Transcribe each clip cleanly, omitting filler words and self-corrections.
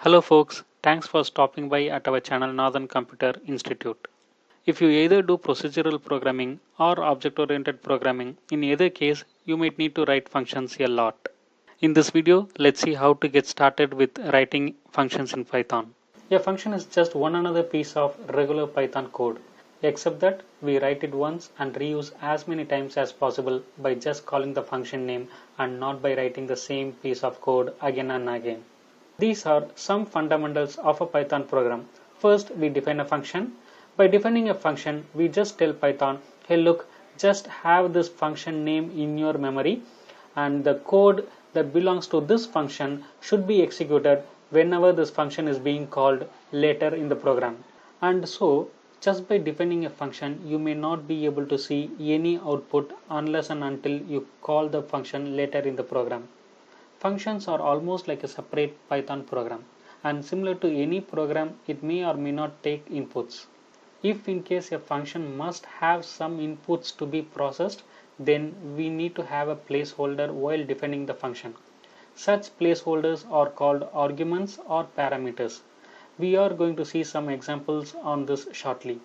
Hello folks, thanks for stopping by at our channel Northern Computer Institute. If you either do procedural programming or object-oriented programming, in either case you might need to write functions a lot. In this video, let's see how to get started with writing functions in Python. A function is just one another piece of regular Python code, except that we write it once and reuse as many times as possible by just calling the function name and not by writing the same piece of code again and again. These are some fundamentals of a Python program. First, we define a function. By defining a function, we just tell Python, hey look, just have this function name in your memory and the code that belongs to this function should be executed whenever this function is being called later in the program. And so, just by defining a function, you may not be able to see any output unless and until you call the function later in the program. Functions are almost like a separate Python program, and similar to any program, it may or may not take inputs. If in case a function must have some inputs to be processed, then we need to have a placeholder while defining the function. Such placeholders are called arguments or parameters. We are going to see some examples on this shortly.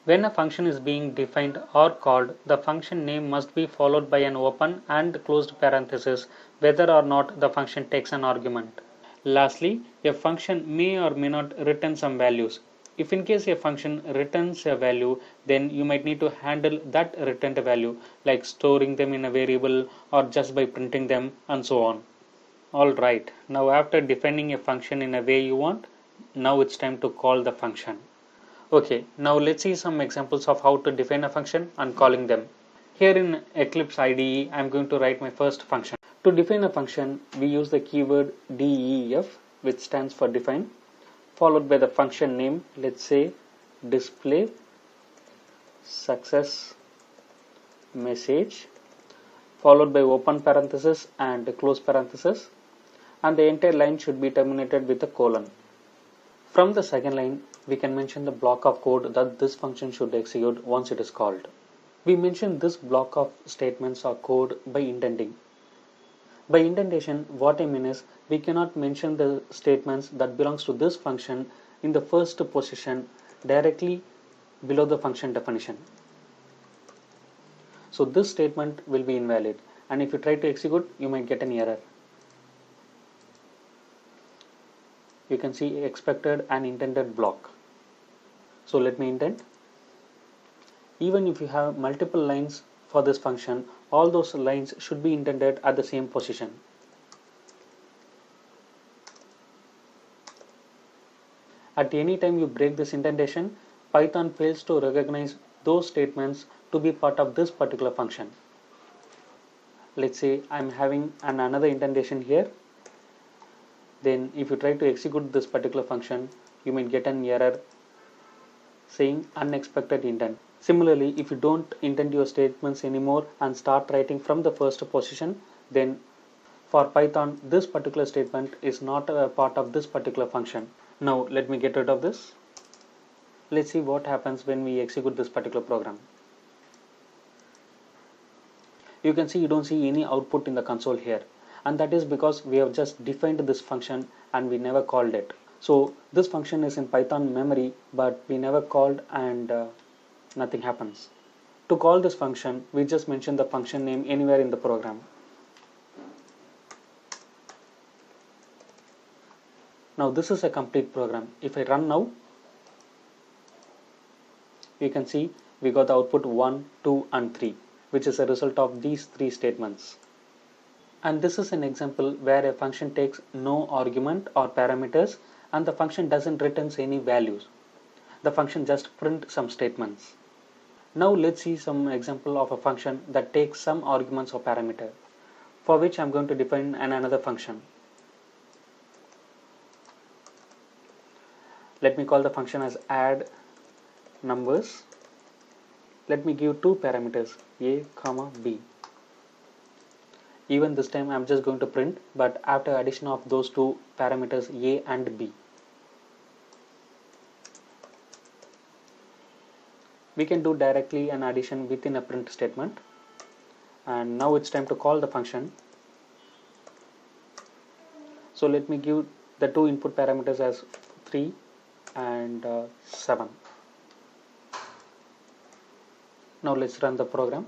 When a function is being defined or called, the function name must be followed by an open and closed parenthesis whether or not the function takes an argument. Lastly, a function may or may not return some values. If in case a function returns a value, then you might need to handle that returned value, like storing them in a variable or just by printing them and so on. Alright, now after defining a function in a way you want, now it's time to call the function. Okay, now let's see some examples of how to define a function and calling them. Here in Eclipse IDE, I'm going to write my first function. To define a function, we use the keyword def, which stands for define, followed by the function name, let's say display success message, followed by open parenthesis and close parenthesis, and the entire line should be terminated with a colon. From the second line, we can mention the block of code that this function should execute once it is called. We mention this block of statements or code by indenting. By indentation, what I mean is we cannot mention the statements that belongs to this function in the first position directly below the function definition. So this statement will be invalid, and if you try to execute, you might get an error. You can see expected and intended block. So let me indent. Even if you have multiple lines for this function, all those lines should be indented at the same position. At any time you break this indentation, Python fails to recognize those statements to be part of this particular function. Let's say I'm having another indentation here. Then if you try to execute this particular function, you might get an error saying unexpected indent. Similarly, if you don't indent your statements anymore and start writing from the first position, then for Python this particular statement is not a part of this particular function. Now let me get rid of this. Let's see what happens when we execute this particular program. You can see you don't see any output in the console here, and that is because we have just defined this function and we never called it. So this function is in Python memory, but we never called and nothing happens. To call this function, we just mention the function name anywhere in the program. Now this is a complete program. If I run now, you can see we got the output 1, 2 and 3, which is a result of these three statements. And this is an example where a function takes no argument or parameters and the function doesn't return any values. The function just prints some statements. Now let's see some example of a function that takes some arguments or parameter, for which I'm going to define another function. Let me call the function as add numbers. Let me give two parameters, a, b. Even this time I'm just going to print, but after addition of those two parameters a and b. We can do directly an addition within a print statement. And now it's time to call the function. So let me give the two input parameters as 3 and 7. Now let's run the program.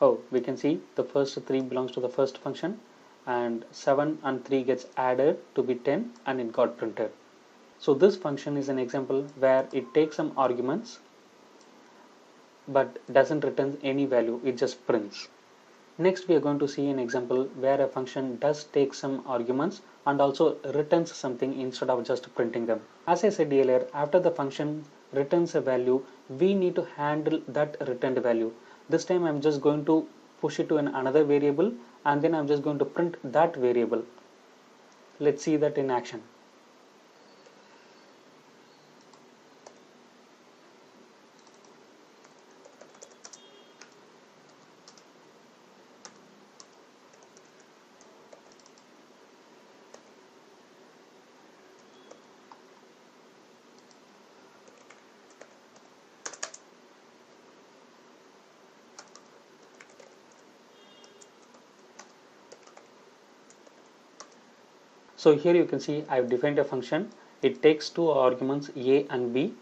Oh, we can see the first 3 belongs to the first function, and 7 and 3 gets added to be 10 and it got printed. So this function is an example where it takes some arguments but doesn't return any value, it just prints. Next we are going to see an example where a function does take some arguments and also returns something instead of just printing them. As I said earlier, after the function returns a value, we need to handle that returned value. This time I'm just going to push it to another variable, and then I'm just going to print that variable. Let's see that in action. So here you can see I've defined a function. It takes two arguments a and b,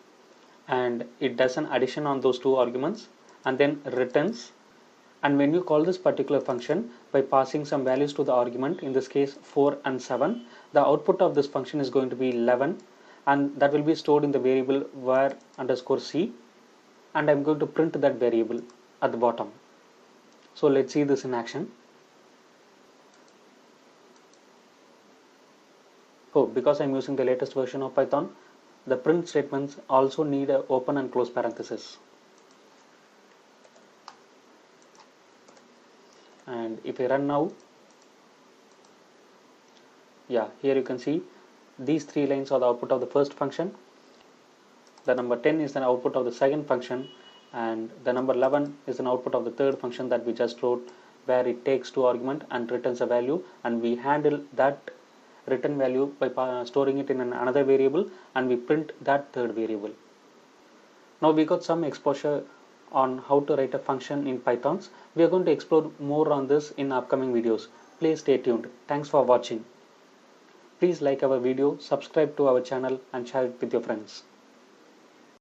and it does an addition on those two arguments and then returns. And when you call this particular function by passing some values to the argument, in this case 4 and 7, the output of this function is going to be 11, and that will be stored in the variable var underscore c, and I'm going to print that variable at the bottom. So let's see this in action. Oh, because I'm using the latest version of Python, the print statements also need a open and close parenthesis. And if I run now, yeah, here you can see these 3 lines are the output of the first function, the number 10 is the output of the second function, and the number 11 is an output of the third function that we just wrote, where it takes 2 arguments and returns a value, and we handle that return value by storing it in another variable, and we print that third variable. Now we got some exposure on how to write a function in Pythons. We are going to explore more on this in upcoming videos. Please stay tuned. Thanks for watching. Please like our video, subscribe to our channel and share it with your friends.